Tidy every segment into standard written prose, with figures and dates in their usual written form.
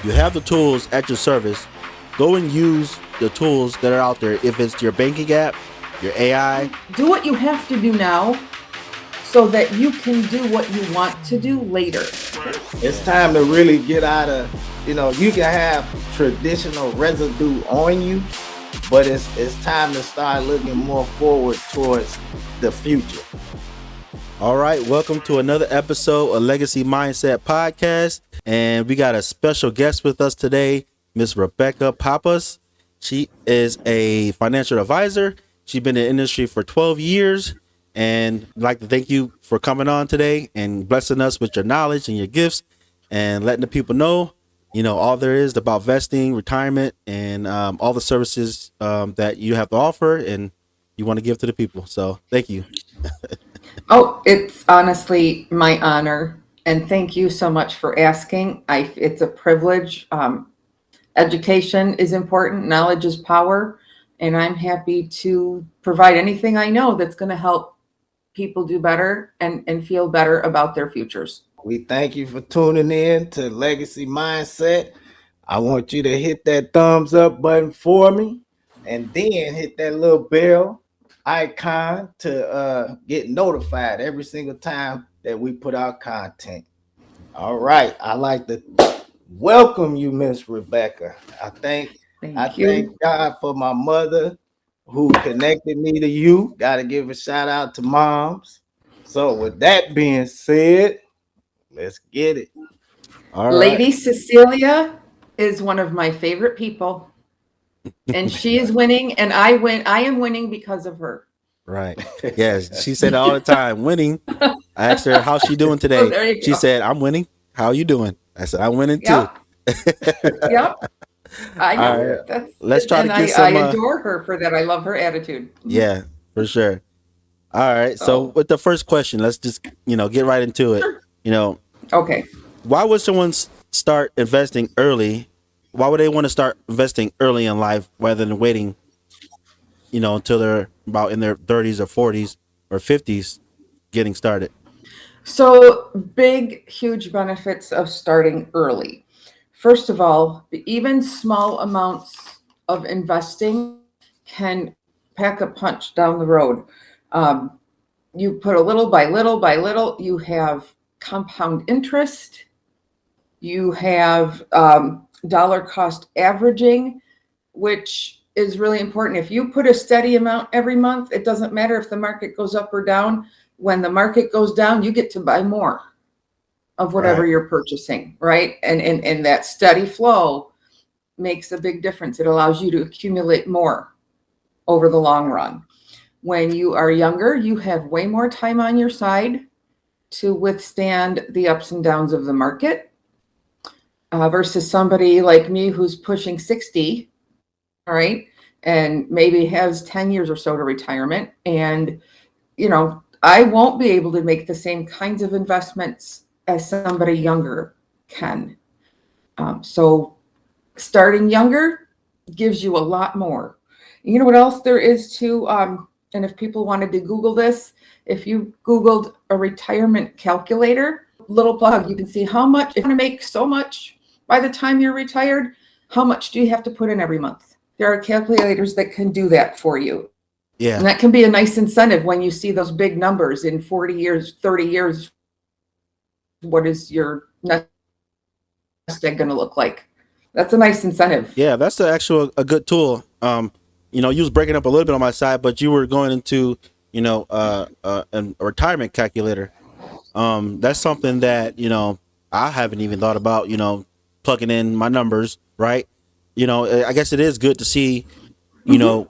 You have the tools at your service. Go and use the tools that are out there. If it's your banking app, your AI. Do what you have to do now so that you can do what you want to do later. It's time to really get out of, you can have traditional residue on you, but it's time to start looking more forward towards the future. All right, welcome to another episode of Legacy Mindset Podcast. And we got a special guest with us today, Miss Rebecca Pappas. She is a financial advisor. She's been in the industry for 12 years. And I'd like to thank you for coming on today and blessing us with your knowledge and your gifts and letting the people know, all there is about vesting, retirement, and all the services that you have to offer and you want to give to the people. So thank you. Oh, it's honestly my honor. And thank you so much for asking. It's a privilege. Education is important. Knowledge is power. And I'm happy to provide anything I know that's going to help people do better and feel better about their futures. We thank you for tuning in to Legacy Mindset. I want you to hit that thumbs up button for me and then hit that little bell icon to get notified every single time that we put out content. All right. I like to welcome you, Miss Rebecca. I thank God for my mother who connected me to you. Got to give a shout out to moms. So with that being said, let's get it. All Lady right. Cecilia is one of my favorite people. And she is winning and I am winning because of her. Right. Yes. She said it all the time, winning. I asked her, how's she doing today? Oh, she said, I'm winning. How are you doing? I said, I'm winning too. Yep. I know. Right. Let's try to get some. I adore her for that. I love her attitude. Yeah, for sure. All right. So with the first question, let's just, get right into it. Sure. Okay. Why would someone start investing early? Why would they want to start investing early in life rather than waiting, until they're about in their 30s or 40s or 50s getting started? So huge benefits of starting early. First of all, even small amounts of investing can pack a punch down the road. You put a little by little, you have compound interest. You have dollar cost averaging, which is really important. If you put a steady amount every month, it doesn't matter if the market goes up or down. When the market goes down, you get to buy more of whatever you're purchasing, right? And that steady flow makes a big difference. It allows you to accumulate more over the long run. When you are younger, you have way more time on your side to withstand the ups and downs of the market versus somebody like me who's pushing 60, all right, and maybe has 10 years or so to retirement. And, I won't be able to make the same kinds of investments as somebody younger can. So starting younger gives you a lot more. You know what else there is too? And if people wanted to Google this, if you Googled a retirement calculator, little plug, you can see how much, if you want to make so much by the time you're retired, how much do you have to put in every month? There are calculators that can do that for you. Yeah. And that can be a nice incentive when you see those big numbers in 40 years, 30 years. What is your nest egg going to look like? That's a nice incentive. Yeah, that's a good tool. You was breaking up a little bit on my side, but you were going into, a retirement calculator. That's something that, I haven't even thought about, plugging in my numbers, right? I guess it is good to see,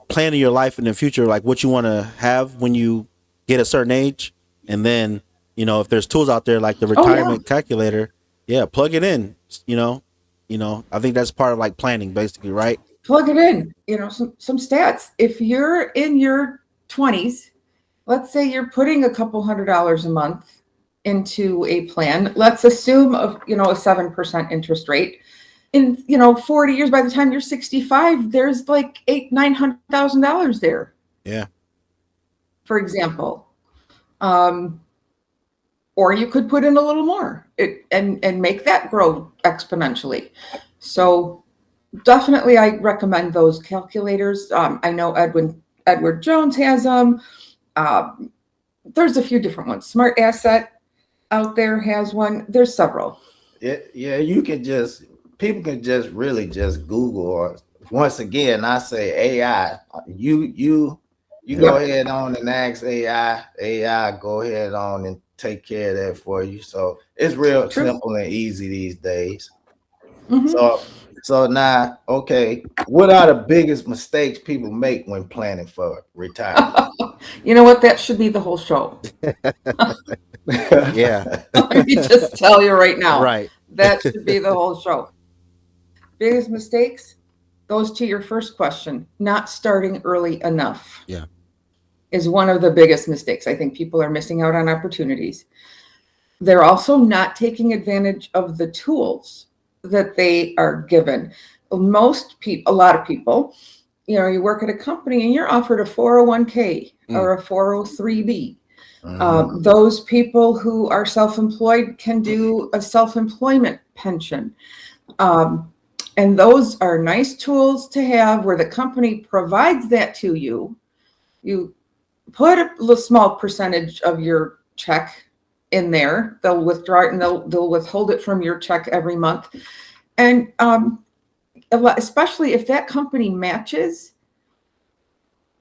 planning your life in the future, like what you want to have when you get a certain age. And then, if there's tools out there like the retirement calculator, plug it in, I think that's part of like planning basically, right? Plug it in, some stats. If you're in your 20s, let's say you're putting a couple $100 a month into a plan. Let's assume a 7% interest rate. In 40 years, by the time you're 65, there's like $900,000 there. Yeah. For example, or you could put in a little more and make that grow exponentially. So definitely, I recommend those calculators. I know Edward Jones has them. There's a few different ones. Smart Asset out there has one. There's several. Yeah, you can just people can just really just Google or once again I say AI. You go Yeah. Yep. ahead on and ask AI. AI go ahead on and take care of that for you. So it's real True. simple and easy these days. Hmm. So now, okay, what are the biggest mistakes people make when planning for retirement? You know what? That should be the whole show. Yeah. Let me just tell you right now. Right. That should be the whole show. Biggest mistakes goes to your first question. Not starting early enough Yeah. is one of the biggest mistakes. I think people are missing out on opportunities. They're also not taking advantage of the tools that they are given. Most people, a lot of people, you work at a company and you're offered a 401k Mm. or a 403b. Mhm. Those people who are self-employed can do a self-employment pension. Um, and those are nice tools to have where the company provides that to you. You put a little small percentage of your check in there. They'll withdraw it and they'll withhold it from your check every month. And especially if that company matches,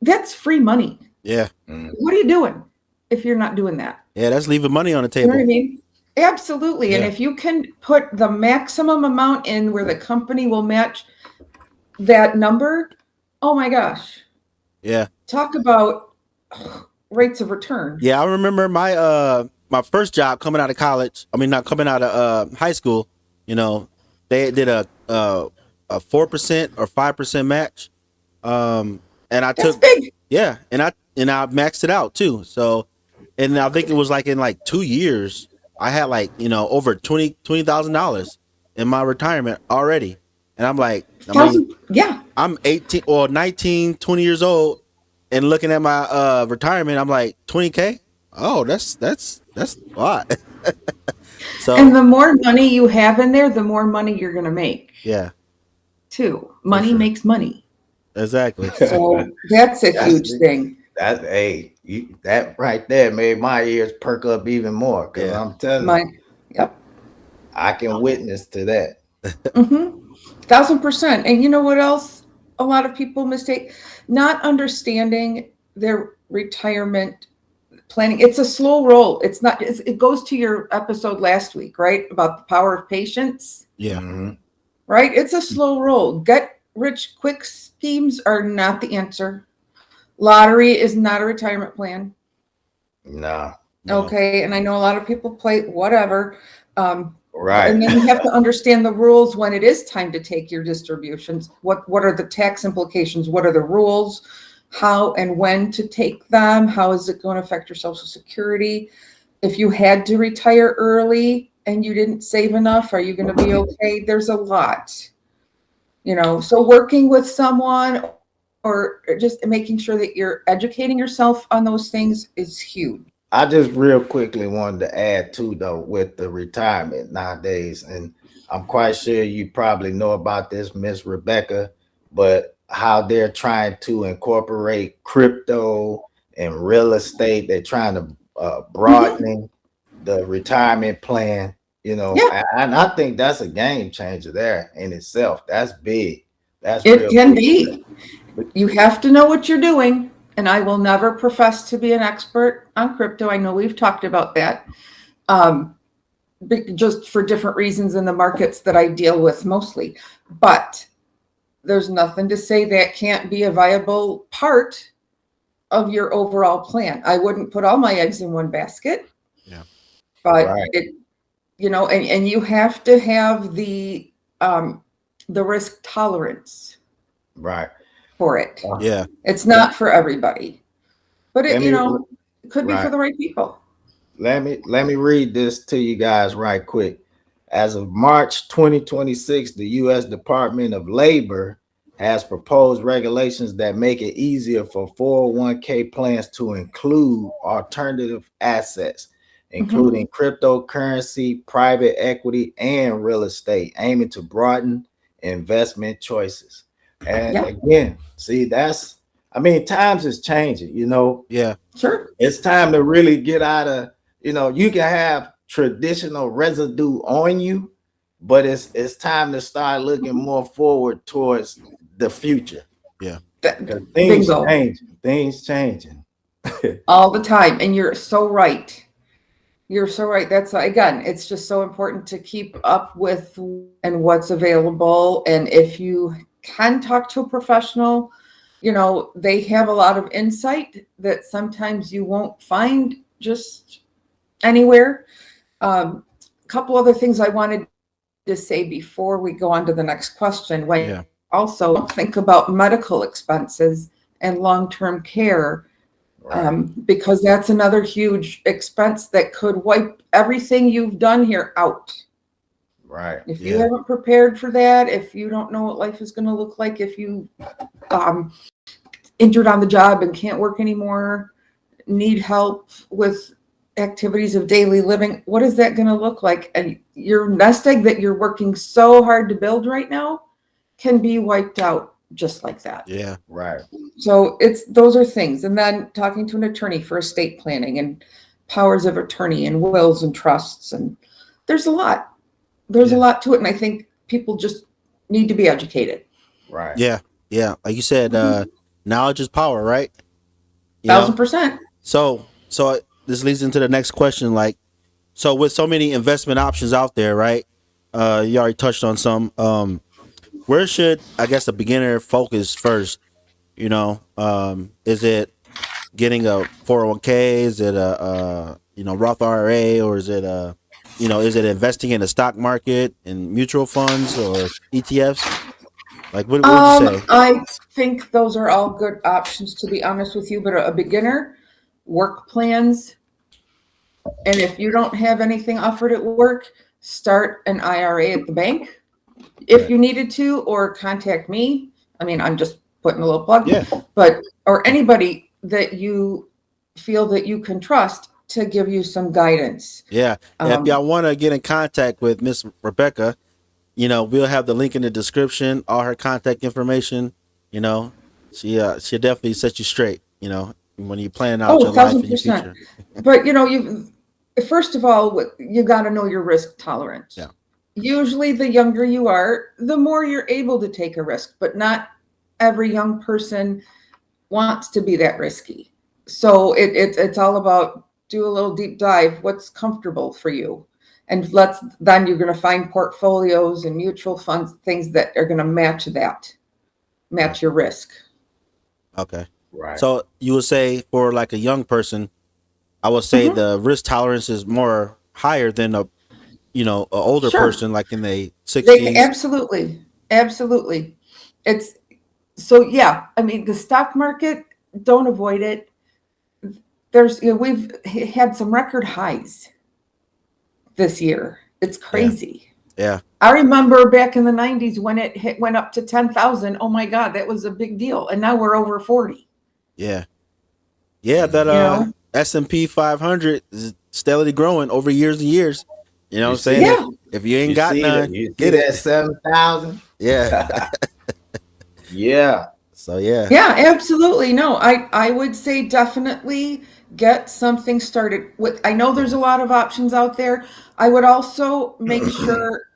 that's free money. Yeah. Mhm. What are you doing if you're not doing that? Yeah. That's leaving money on the You know what I table. mean? Absolutely. And Yeah. if you can put the maximum amount in where the company will match that number, oh my gosh, Yeah. talk about rates of return. Yeah. I remember my first job coming out of college. I mean, not coming out of high school. You know, they did a 4% or 5% match. And I That's took, big. yeah, and I maxed it out too. So, and I think it was like in like 2 years, I had like over $20,000 in my retirement already, and I'm like, I mean, Thousand, yeah. I'm 18 or 19, 20 years old, and looking at my retirement, I'm like 20K. Oh, that's a lot. And So the more money you have in there, the more money you're going to make yeah, too. for Money sure, makes money. exactly. So that's a That's huge thing. that right there made my ears perk up even more because Yeah, I'm telling you, My, yep. I can witness to that. Mm-hmm. 1,000%. And you know what else? A lot of people mistake not understanding their retirement planning. It's a slow roll. It's not, it goes to your episode last week, right? About the power of patience, yeah, Mhm. right? It's a slow roll. Get rich quick schemes are not the answer. Lottery is not a retirement plan. No, no, Okay. And I know a lot of people play whatever. Um, right. and then you have to understand the rules when it is time to take your distributions. What are the tax implications? What are the rules? How and when to take them? How is it going to affect your Social Security? If you had to retire early and you didn't save enough, are you going to be okay? There's a lot, so working with someone or just making sure that you're educating yourself on those things is huge. I just real quickly wanted to add too, though, with the retirement nowadays, and I'm quite sure you probably know about this, Miss Rebecca, but how they're trying to incorporate crypto and real estate. They're trying to Mhm. broadening the retirement plan. Yeah, And I think that's a game changer there in itself. That's big. That's it real can big. be. You have to know what you're doing. And I will never profess to be an expert on crypto. I know we've talked about that, um, just for different reasons in the markets that I deal with mostly. But there's nothing to say that can't be a viable part of your overall plan. I wouldn't put all my eggs in one basket, yeah, but Right, and you have to have um, the risk tolerance right. for it. Uh, yeah, It's not for everybody, but Let me it could be for right. the right people. Let me read this to you guys right quick. As of March 2026, the U.S. Department of Labor has proposed regulations that make it easier for 401k plans to include alternative assets, Mhm. including cryptocurrency, private equity, and real estate, aiming to broaden investment choices. And Yeah. again, see, times is changing, Yeah. Sure. it's time to really get out of, you can have traditional residue on you, but it's time to start looking more forward towards the future. Yeah. Because things Bingo. changing. All the time. And you're so right. You're so right. That's, again, it's just so important to keep up with and what's available. And if you can talk to a professional, they have a lot of insight that sometimes you won't find just anywhere. A couple other things I wanted to say before we go on to the next question. When also think about medical expenses and long-term care, because that's another huge expense that could wipe everything you've done here out. Right. If you haven't prepared for that, if you don't know what life is going to look like, if you injured on the job and can't work anymore, need help with activities of daily living, what is that going to look like? And your nest egg that you're working so hard to build right now can be wiped out just like that. Yeah. Right. So those are things. And then talking to an attorney for estate planning and powers of attorney and wills and trusts. And there's a lot. There's a lot to it. And I think people just need to be educated. Right. Yeah. Yeah. Like you said, knowledge is power, right? 1000%. So this leads into the next question. Like, so with so many investment options out there, right? You already touched on some. Where should, I guess, a beginner focus first? Is it getting a 401k? Is it a Roth IRA, or is it is it investing in the stock market and mutual funds or ETFs? Like, what would you say? I think those are all good options, to be honest with you. But a beginner, work plans, and if you don't have anything offered at work, start an IRA at the bank if you needed to, or contact me. I mean, I'm just putting a little plug, or anybody that you feel that you can trust to give you some guidance. Yeah. If y'all want to get in contact with Miss Rebecca, we'll have the link in the description, all her contact information. She'll definitely set you straight, when you're planning out your life and your future. But you first of all, you got to know your risk tolerance. Yeah. Usually the younger you are, the more you're able to take a risk, but not every young person wants to be that risky. So it's all about do a little deep dive. What's comfortable for you? And then you're going to find portfolios and mutual funds, things that are going to match your risk. Okay. Right. So you would say for like a young person, I would say the risk tolerance is more higher than a older person, like in the 60s. Absolutely. It's so, yeah. I mean, the stock market, don't avoid it. We've had some record highs this year. It's crazy. Yeah. I remember back in the 90s when it went up to 10,000. Oh my God, that was a big deal. And now we're over 40. Yeah. Yeah. That S&P 500 is steadily growing over years and years. You know what I'm saying? Yeah. If you ain't got none, get it. 7,000. Yeah. Yeah. So yeah. Yeah, absolutely. No, I would say definitely get something started with. I know there's a lot of options out there. I would also make sure,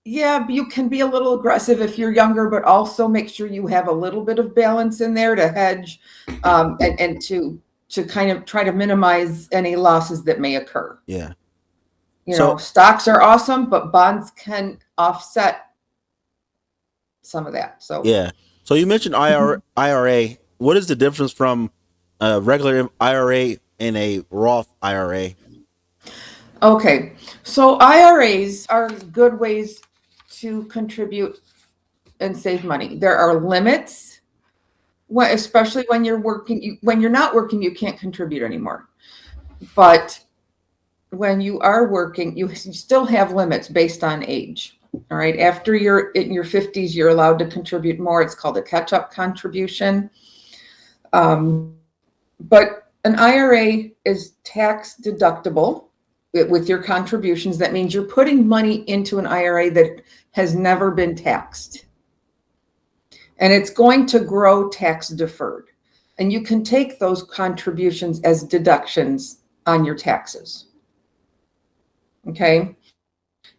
you can be a little aggressive if you're younger, but also make sure you have a little bit of balance in there to hedge, and to kind of try to minimize any losses that may occur. Yeah. Stocks are awesome, but bonds can offset some of that. So yeah. So you mentioned IRA. What is the difference from a regular IRA and a Roth IRA? Okay, so IRAs are good ways to contribute and save money. There are limits, especially when you're working. When you're not working, you can't contribute anymore. But when you are working, you still have limits based on age. All right. After you're in your 50s, you're allowed to contribute more. It's called a catch-up contribution. But an IRA is tax deductible with your contributions. That means you're putting money into an IRA that has never been taxed. And it's going to grow tax deferred. And you can take those contributions as deductions on your taxes. Okay.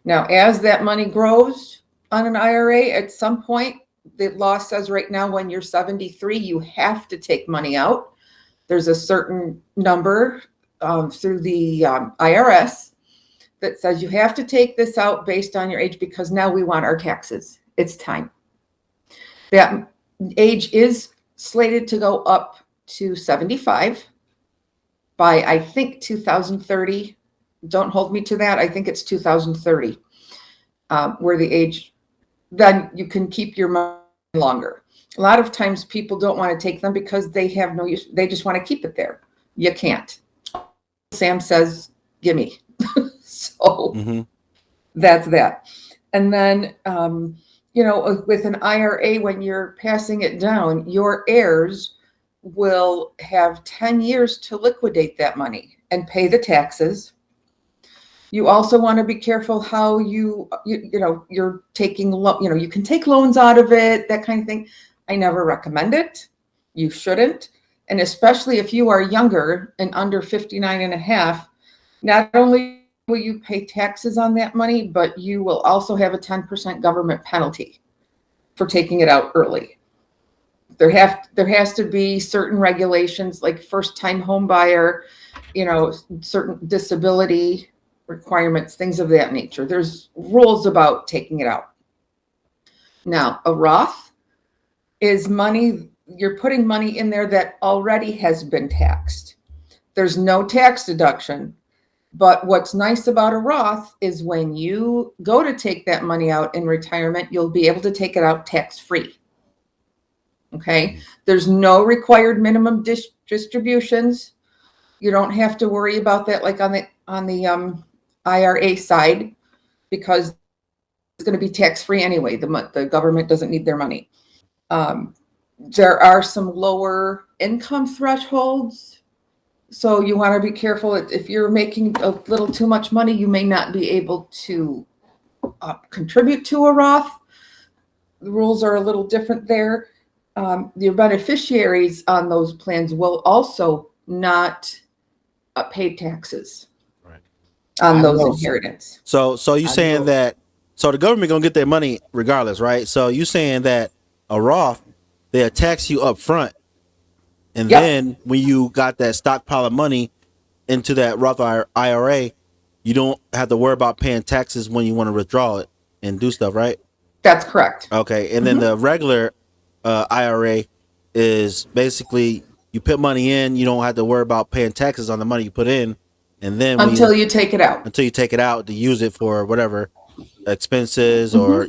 Now, as that money grows on an IRA, at some point, the law says right now when you're 73, you have to take money out. There's a certain number through the IRS that says you have to take this out based on your age because now we want our taxes. It's time. That age is slated to go up to 75 by, I think, 2030. Don't hold me to that. I think it's 2030, where the age, then you can keep your money longer. A lot of times people don't want to take them because they have no use. They just want to keep it there. You can't. Sam says, gimme. So that's that. And then, with an IRA, when you're passing it down, your heirs will have 10 years to liquidate that money and pay the taxes. You also want to be careful how you're taking, you can take loans out of it, that kind of thing. I never recommend it. You shouldn't. And especially if you are younger and under 59 and a half, not only will you pay taxes on that money, but you will also have a 10% government penalty for taking it out early. There has to be certain regulations, like first-time home buyer, certain disability requirements, things of that nature. There's rules about taking it out. Now, a Roth is money, you're putting money in there that already has been taxed. There's no tax deduction. But what's nice about a Roth is when you go to take that money out in retirement, you'll be able to take it out tax-free. Okay? There's no required minimum distributions. You don't have to worry about that like on the IRA side, because it's going to be tax-free anyway. The government doesn't need their money. There are some lower income thresholds. So you want to be careful. If you're making a little too much money, you may not be able to contribute to a Roth. The rules are a little different there. Your beneficiaries on those plans will also not pay taxes on those inheritance. So you saying that, so the government gonna get their money regardless, right? So you saying that a Roth, they'll tax you up front. And then when you got that stockpile of money into that Roth IRA, you don't have to worry about paying taxes when you want to withdraw it and do stuff, right? That's correct. Okay. And then the regular IRA is basically you put money in, you don't have to worry about paying taxes on the money you put in. And then until you take it out. Until you take it out to use it for whatever expenses or,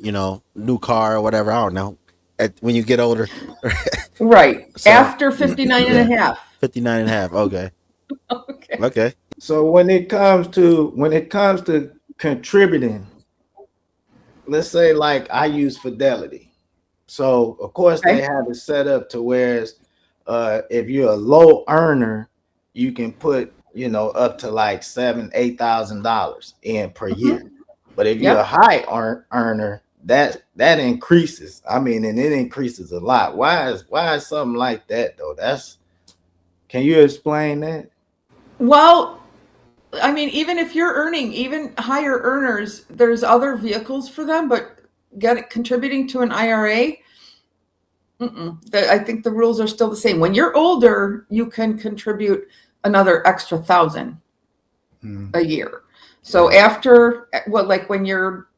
new car or whatever. I don't know. When you get older. Right. So, after 59 and a half. 59 and a half. Okay. Okay. So when it comes to contributing, let's say like I use Fidelity. So of course they have it set up to whereas if you're a low earner, you can put, up to like $7,000-8,000 in per year. But if you're a high earner, that increases. I mean, and it increases a lot. Why is something like that though? Can you explain that? Well, I mean, even if you're earning, even higher earners, there's other vehicles for them, but contributing to an IRA, I think the rules are still the same. When you're older, you can contribute another extra $1,000 a year. So after, like when you're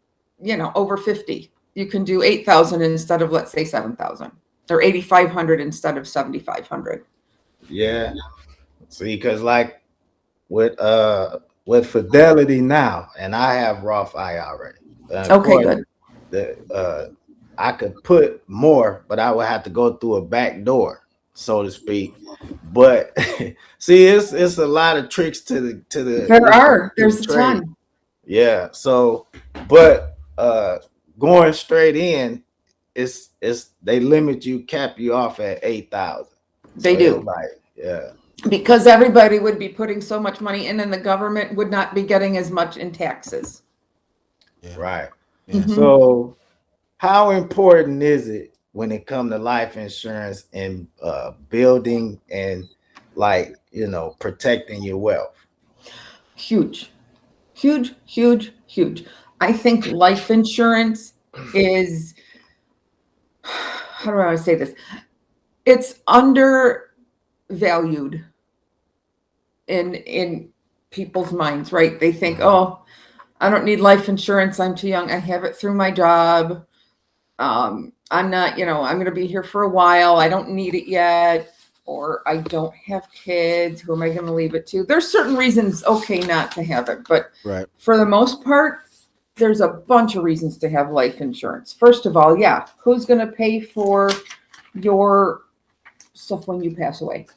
over 50, you can do 8,000 instead of, let's say, 7,000, or 8,500 instead of 7,500. Yeah. See, because like with Fidelity now, and I have Roth IRA. Okay, good. I could put more, but I would have to go through a back door, so to speak. But see, it's a lot of tricks to the. There's a ton. Yeah. So, but going straight in, it's they cap you off at 8,000. They do. Because everybody would be putting so much money in, and the government would not be getting as much in taxes. Right. Yeah. Mhm. So, how important is it when it comes to life insurance and building and protecting your wealth? Huge, huge, huge, huge. I think life insurance is, how do I want to say this? It's undervalued in people's minds, right? They think, Mhm. oh, I don't need life insurance. I'm too young. I have it through my job. I'm not, I'm going to be here for a while. I don't need it yet. Or I don't have kids. Who am I going to leave it to? There's certain reasons, okay, not to have it. But Right. for the most part, there's a bunch of reasons to have life insurance. First of all, yeah, who's going to pay for your stuff when you pass away?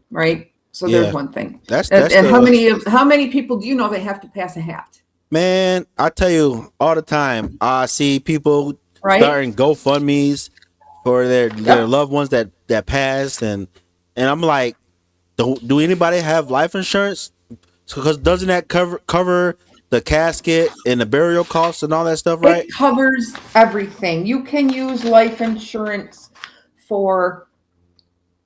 Right? So there's Yeah. one thing. That's And the how many people do you know they have to pass a hat? man. I tell you all the time. I see people Right? starting GoFundmes for their Yep. loved ones that passed, and I'm like, do anybody have life insurance? Because doesn't that cover the casket and the burial costs and all that stuff, right? It covers everything. You can use life insurance for,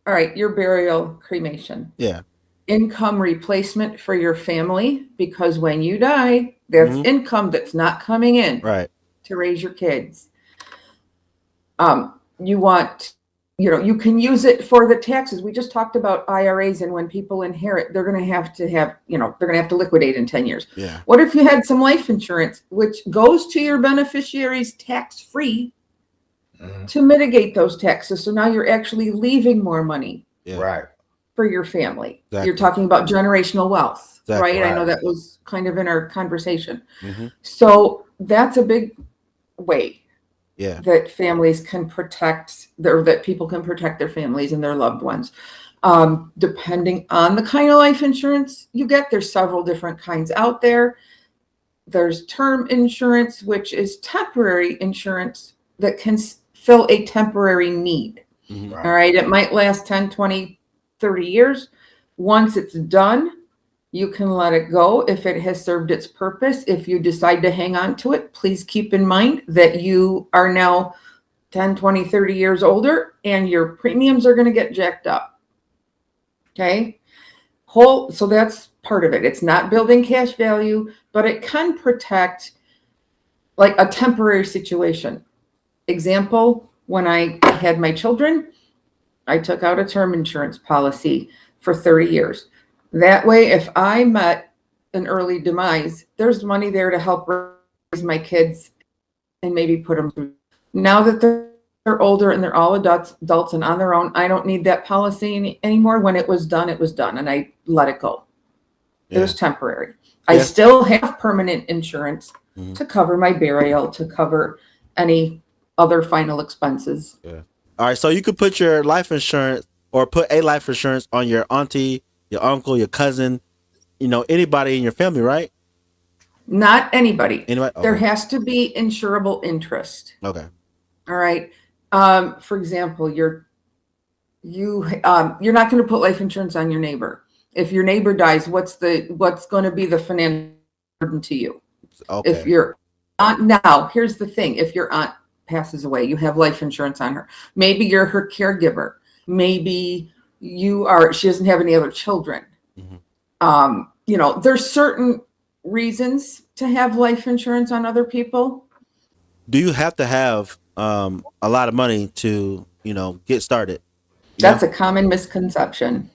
all right, your burial, cremation, Yeah. income replacement for your family, because when you die, that's Hmm. income that's not coming in Right. to raise your kids. You want, you can use it for the taxes. We just talked about IRAs, and when people inherit, they're going to have, they're going to have to liquidate in 10 years. Yeah. What if you had some life insurance, which goes to your beneficiaries tax free Mhm. to mitigate those taxes? So now you're actually leaving more money Yeah. Right, for your family. You're Exactly. talking about generational wealth, Exactly. right? I know right. that was kind of in our conversation. Hmm. So that's a big way Yeah. that families can that people can protect their families and their loved ones. Depending on the kind of life insurance you get, there's several different kinds out there. There's term insurance, which is temporary insurance that can fill a temporary need. Hmm. All Right. right. It might last 10, 20, 30 years. Once it's done, you can let it go if it has served its purpose. If you decide to hang on to it, please keep in mind that you are now 10, 20, 30 years older and your premiums are going to get jacked up. Okay. So that's part of it. It's not building cash value, but it can protect like a temporary situation. Example, when I had my children, I took out a term insurance policy for 30 years. That way, if I met an early demise, there's money there to help raise my kids and maybe put them through. Now that they're older and they're all adults and on their own, I don't need that policy anymore. When it was done, and I let it go. It Yeah. was temporary. I Yeah. still have permanent insurance Hmm. to cover my burial, to cover any other final expenses. Yeah. All right. So you could put your life insurance or put a life insurance on your auntie, your uncle, your cousin, anybody in your family, right? Not anybody. Anybody? There Okay. has to be insurable interest. Okay. All right. For example, you're not going to put life insurance on your neighbor. If your neighbor dies, what's going to be the financial burden to you? If Okay. your aunt, now here's the thing: if your aunt passes away, you have life insurance on her. Maybe you're her caregiver. Maybe she doesn't have any other children. Hmm. There's certain reasons to have life insurance on other people. Do you have to have a lot of money to get started? Yeah. That's a common misconception.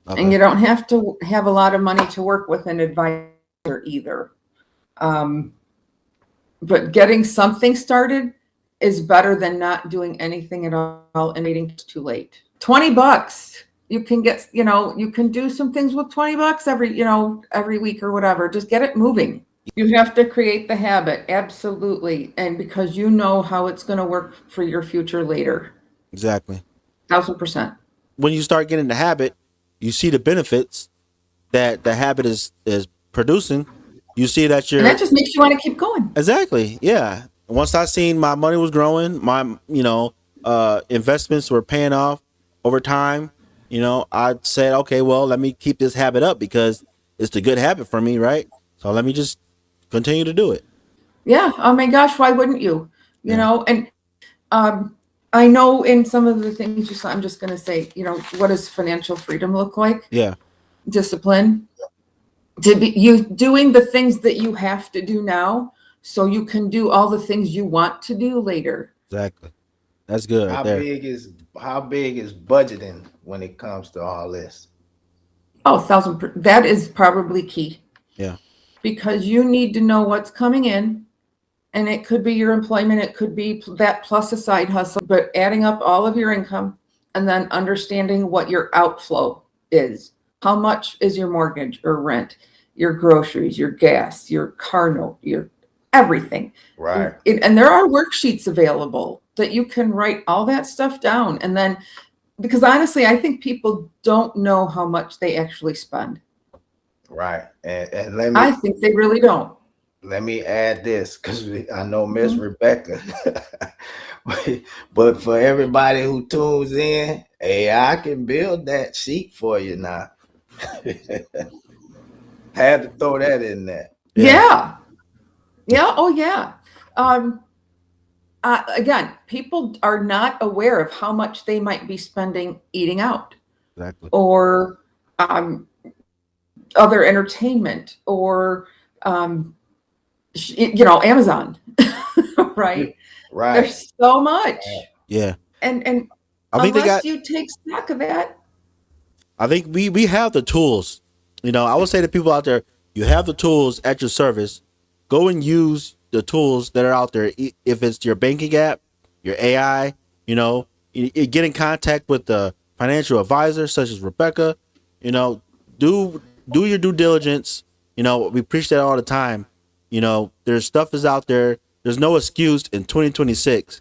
And Okay. you don't have to have a lot of money to work with an advisor either. Um, but getting something started is better than not doing anything at all and waiting too late. $20. You can you can do some things with $20 every week or whatever. Just get it moving. You have to create the habit. Absolutely. And because you know how it's going to work for your future later. Exactly. 1000%. When you start getting the habit, you see the benefits that the habit is producing. You see that And that you're just makes you want to keep going. exactly, yeah. Once I seen my money was growing, my investments were paying off over time. I said, okay, well, let me keep this habit up because it's a good habit for me, right? So let me just continue to do it. Yeah. Oh my gosh, why wouldn't you? You Yeah. know, and I know in some of the things you saw, I'm just going to say, what does financial freedom look like? Yeah. Discipline. To be you doing the things that you have to do now so you can do all the things you want to do later. Exactly. That's good right How there. big is how big is budgeting when it comes to all this? Oh, that is probably key Yeah. because you need to know what's coming in. And it could be your employment, it could be that plus a side hustle, but adding up all of your income and then understanding what your outflow is. How much is your mortgage or rent, your groceries, your gas, your car note, your everything. Right. And there are worksheets available that you can write all that stuff down. And then, because honestly, I think people don't know how much they actually spend. Right. And let I me think they really don't. let me add this because I know Miss Mhm. Rebecca. But for everybody who tunes in, hey, I can build that sheet for you now. Had to throw that in there. Yeah. Yeah. Yeah. Oh, yeah. Um, again, people are not aware of how much they might be spending eating out Exactly. or other entertainment or, Amazon, right? Right. There's so much. Yeah. And I think they unless got. you take stock of that, I think we have the tools. I would say to people out there, you have the tools at your service. Go and use the tools that are out there. If it's your banking app, your AI, you get in contact with the financial advisor such as Rebecca. You know, do your due diligence. We preach that all the time. There's stuff is out there. There's no excuse in 2026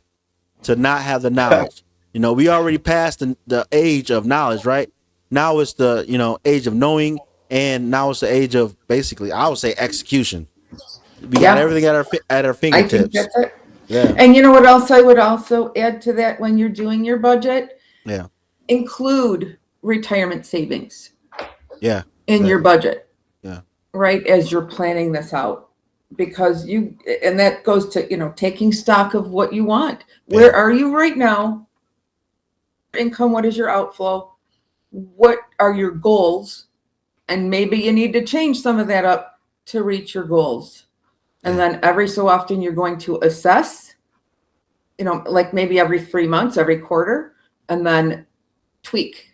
to not have the knowledge. We already passed the age of knowledge, right? Now it's the age of knowing, and now it's the age of basically, I would say, execution. We got yeah, everything at our I think fingertips. that's it. Yeah, And you know what else I would also add to that when you're doing your budget? yeah, Include retirement savings yeah, in your exactly. budget, Yeah, right, as you're planning this out. Because and that goes to, taking stock of what you want. yeah, Where are you right now? Income, what is your outflow? What are your goals? And maybe you need to change some of that up to reach your goals. And yeah, then every so often you're going to assess, like maybe every 3 months, every quarter, and then tweak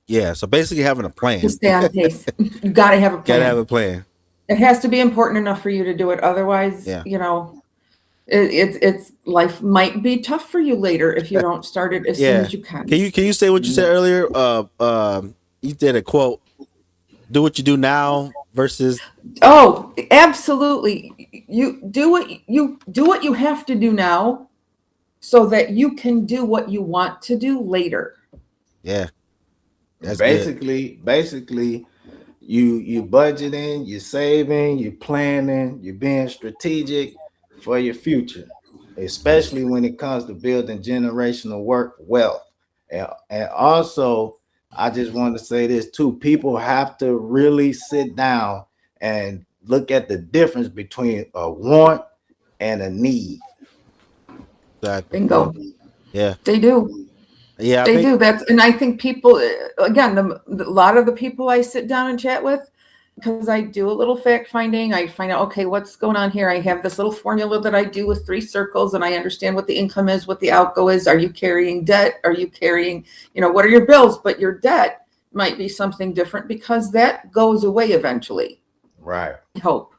yeah. So basically, having a to plan. stay on pace. You got to have a Gotta have plan. a plan. It has to be important enough for you to do it. Otherwise, Yeah, it's life might be tough for you later if you don't start it as soon yeah. as you can. Can you say what you said earlier? You did a quote. Do what you do now versus. Oh, absolutely. You do what you have to do now so that you can do what you want to do later. Yeah, that's good. Basically, you budgeting, you saving, you planning, you being strategic for your future, especially when it comes to building generational wealth. And also, I just want to say this too: people have to really sit down and look at the difference between a want and a need. Exactly. Yeah, Bingo. yeah, They do. yeah. I They think. do. And I think people, again, a lot of the people I sit down and chat with, because I do a little fact finding, I find out, okay, what's going on here? I have this little formula that I do with 3 circles, and I understand what the income is, what the outgo is. Are you carrying debt? Are you carrying, what are your bills? But your debt might be something different because that goes away eventually. Right. I hope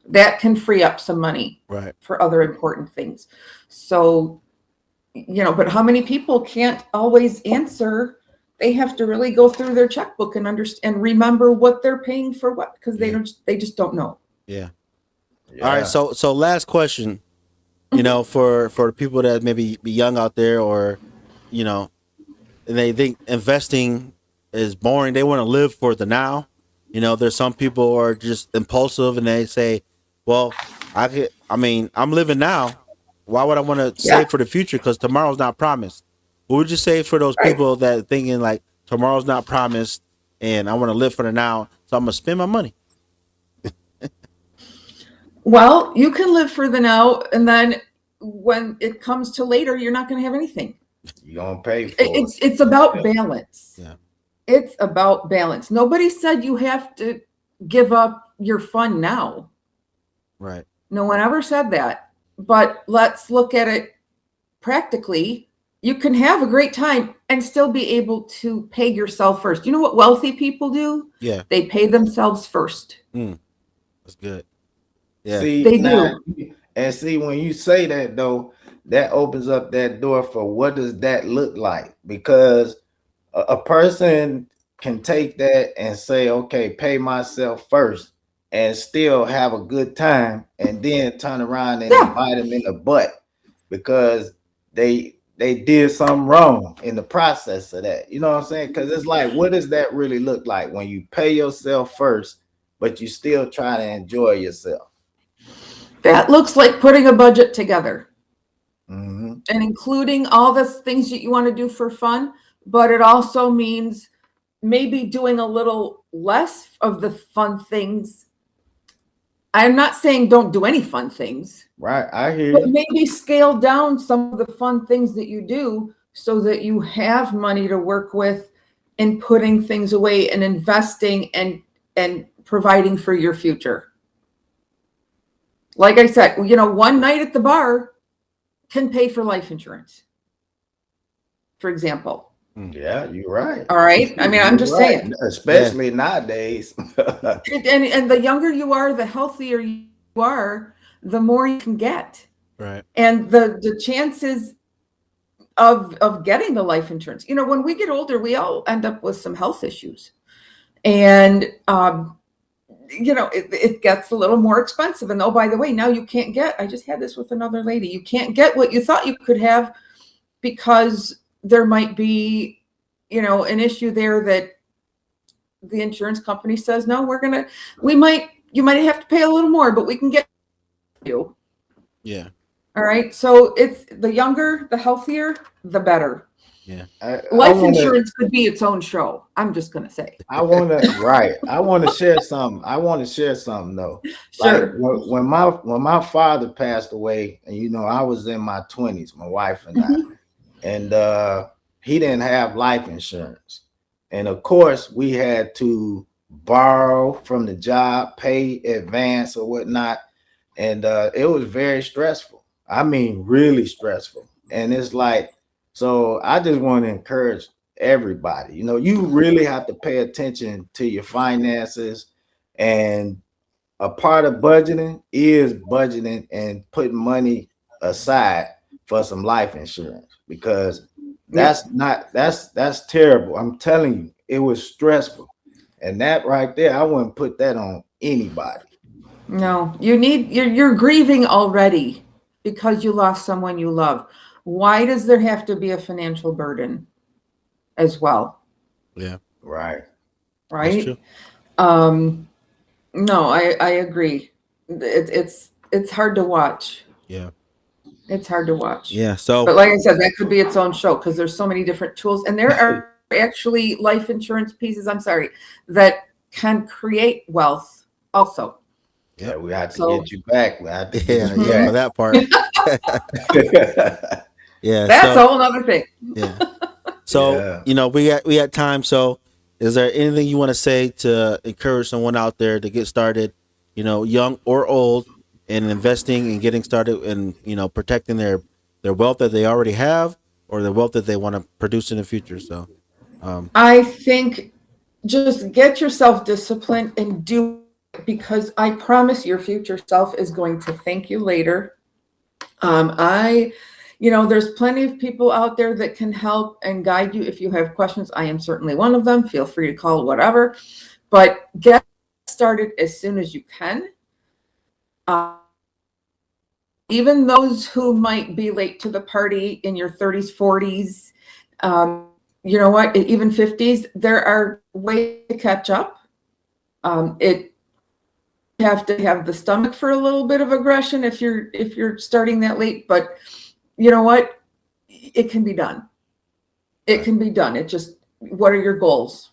that can free up some money Right. for other important things. So, but how many people can't always answer? They have to really go through their checkbook and understand and remember what they're paying for what, because Yeah. they just don't know. Yeah. All right. Yeah. So last question. Mhm. For people that maybe be young out there, or you know, and they think investing is boring. They want to live for the now. There's some people who are just impulsive and they say, "Well, I'm living now. Why would I want to Yeah, save for the future? Because tomorrow's not promised." What would you say for those right. people that thinking like tomorrow's not promised and I want to live for the now, so I'm gonna spend my money? Well, you can live for the now, and then when it comes to later, you're not going to have anything. You're gonna pay for it. It's about Yeah. balance. Yeah. It's about balance. Nobody said you have to give up your fun now. Right. No one ever said that. But let's look at it practically. You can have a great time and still be able to pay yourself first. You know what wealthy people do? Yeah. They pay themselves first. That's good. Yeah. See They now, do. and see when you say that though, that opens up that door for what does that look like? Because a person can take that and say, okay, pay myself first, and still have a good time, and then turn around and Yeah. bite them in the butt because they did something wrong in the process of that. You know what I'm saying? Because it's like, what does that really look like when you pay yourself first, but you still try to enjoy yourself? That looks like putting a budget together Mm-hmm. and including all the things that you want to do for fun, but it also means maybe doing a little less of the fun things. I'm not saying don't do any fun things, Right, I hear but you. maybe scale down some of the fun things that you do so that you have money to work with and putting things away and investing and providing for your future. Like I said, one night at the bar can pay for life insurance, for example. Yeah, you're right. All right. I mean, I'm You're just right, saying. especially nowadays. And the younger you are, the healthier you are, the more you can get. Right. And the chances of getting the life insurance. When we get older, we all end up with some health issues. And it gets a little more expensive. And oh, by the way, now you can't get, I just had this with another lady, you can't get what you thought you could have because there might be, an issue there that the insurance company says, no, you might have to pay a little more, but we can get you. Yeah. All right. So it's the younger, the healthier, the better. Yeah. Life insurance could be its own show. I'm just going to say. I want to share something. I want to share something though. Sure. Like when my father passed away, and I was in my 20s, my wife and I, and he didn't have life insurance. And of course, we had to borrow from the job, pay advance or whatnot. And it was very stressful. I mean, really stressful. And it's like, so I just want to encourage everybody. You really have to pay attention to your finances. And a part of budgeting is budgeting and putting money aside for some life insurance, because that's terrible. I'm telling you, it was stressful. And that right there, I wouldn't put that on anybody. No, you're grieving already because you lost someone you love. Why does there have to be a financial burden as well? Yeah. Right. That's Right? true. No, I agree. It's hard to watch. Yeah. It's hard to watch. Yeah. So But like I said, that could be its own show because there's so many different tools, and there are actually life insurance pieces, I'm sorry, that can create wealth also. Yeah, we have to So- get you back. We have to yeah, get you yeah, for that part. back. Yeah. That's so, a whole other thing. Yeah. So Yeah. we had time. So is there anything you want to say to encourage someone out there to get started, young or old, in investing and getting started and protecting their wealth that they already have or the wealth that they want to produce in the future? So I think just get yourself disciplined and do it, because I promise your future self is going to thank you later. There's plenty of people out there that can help and guide you. If you have questions, I am certainly one of them. Feel free to call, whatever, but get started as soon as you can. Even those who might be late to the party in your 30s, 40s, you know what, even 50s, there are ways to catch up. It you have to have the stomach for a little bit of aggression if you're starting that late, but you know what, it can be done. It can be done. It just, what are your goals?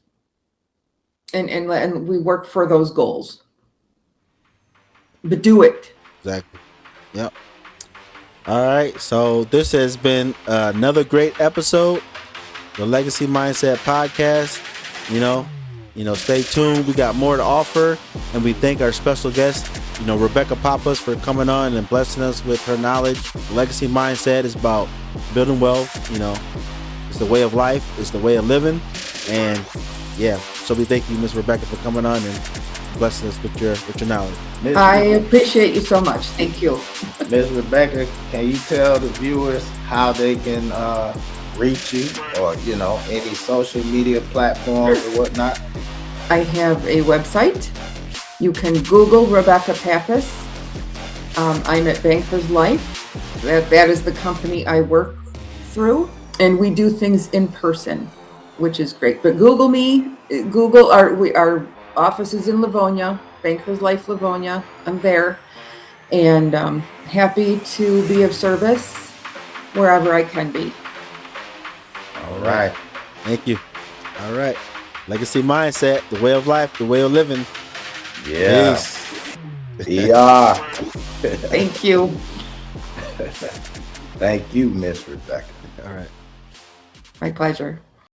And we work for those goals. But do it. Exactly. Yep. All right. So this has been another great episode, the Legacy Mindset Podcast. You know, stay tuned. We got more to offer, and we thank our special guest, Rebecca Pappas, for coming on and blessing us with her knowledge. Legacy Mindset is about building wealth. It's the way of life. It's the way of living, and yeah. So we thank you, Miss Rebecca, for coming on and blessing us with your knowledge. I appreciate you so much. Thank you. Ms. Rebecca, can you tell the viewers how they can reach you, or any social media platforms or whatnot? I have a website. You can Google Rebecca Pappas. I'm at Bankers Life. That is the company I work through, and we do things in person, which is great. But Google me. Google our office is in Livonia, Bankers Life Livonia. I'm there, and happy to be of service wherever I can be. All right. Thank you. All right. Legacy Mindset, the way of life, the way of living. Yeah. Peace. Yeah. Thank you. Thank you, Miss Rebecca. All right. My pleasure.